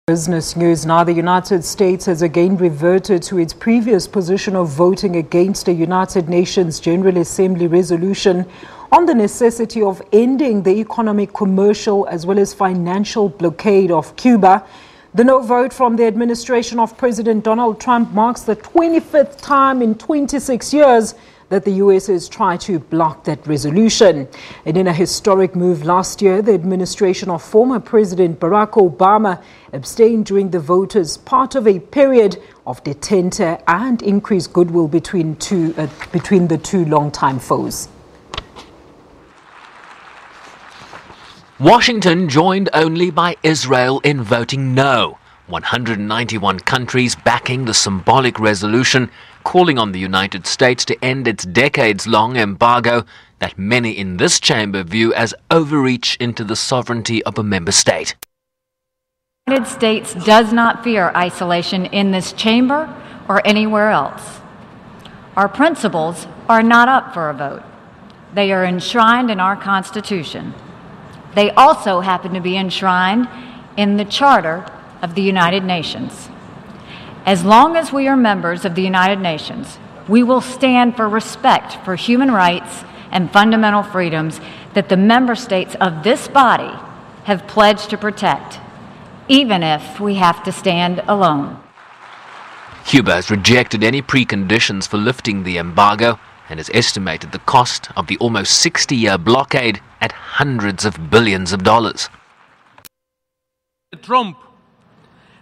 Business news now. The United States has again reverted to its previous position of voting against a United Nations General Assembly resolution on the necessity of ending the economic, commercial as well as financial blockade of Cuba. The no vote from the administration of President Donald Trump marks the 25th time in 26 years that the U.S. has tried to block that resolution. And in a historic move last year, the administration of former President Barack Obama abstained during the vote as part of a period of detente and increased goodwill between the two longtime foes. Washington joined only by Israel in voting no. 191 countries backing the symbolic resolution calling on the United States to end its decades-long embargo that many in this chamber view as overreach into the sovereignty of a member state. The United States does not fear isolation in this chamber or anywhere else. Our principles are not up for a vote. They are enshrined in our Constitution. They also happen to be enshrined in the Charter of the United Nations. As long as we are members of the United Nations, we will stand for respect for human rights and fundamental freedoms that the member states of this body have pledged to protect, even if we have to stand alone. Cuba has rejected any preconditions for lifting the embargo and has estimated the cost of the almost 60-year blockade at hundreds of billions of dollars. Trump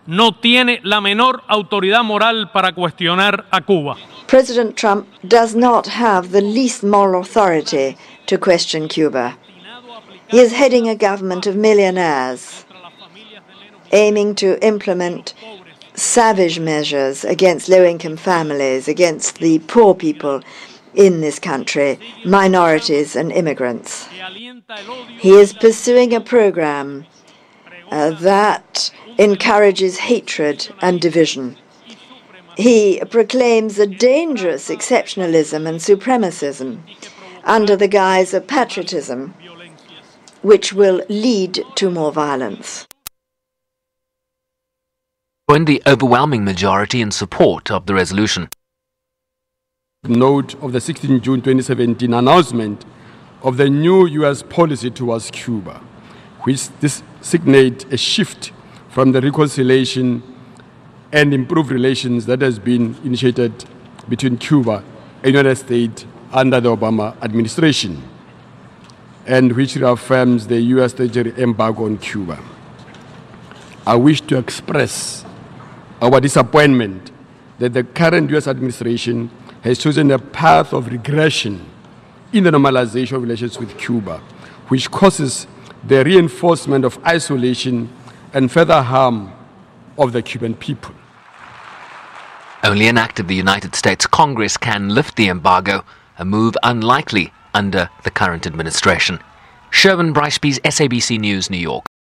no tiene la menor autoridad moral para cuestionar a Cuba. President Trump does not have the least moral authority to question Cuba. He is heading a government of millionaires, aiming to implement savage measures against low-income families, against the poor people in this country, minorities and immigrants. He is pursuing a program that encourages hatred and division. He proclaims a dangerous exceptionalism and supremacism under the guise of patriotism, which will lead to more violence. When the overwhelming majority in support of the resolution. Note of the 16 June 2017 announcement of the new U.S. policy towards Cuba, which designate a shift from the reconciliation and improved relations that has been initiated between Cuba and the United States under the Obama administration, and which reaffirms the U.S. Treasury embargo on Cuba. I wish to express our disappointment that the current U.S. administration has chosen a path of regression in the normalization of relations with Cuba, which causes the reinforcement of isolation and further harm of the Cuban people. Only an act of the United States Congress can lift the embargo, a move unlikely under the current administration. Sherwin Bryceby's SABC News, New York.